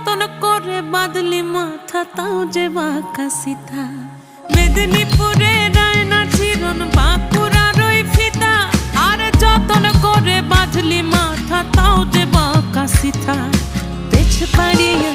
যতন করে বাঁধলি মাথা তাও যে বাঁকা সিথা। মেদিনীপুরে রায়না চিরন বাঁকুড়ার ওই ফিতা, আর যতন করে বাঁধলি মাথা তাও যে বাঁকা সিথা। পেছ পাড়িয়ে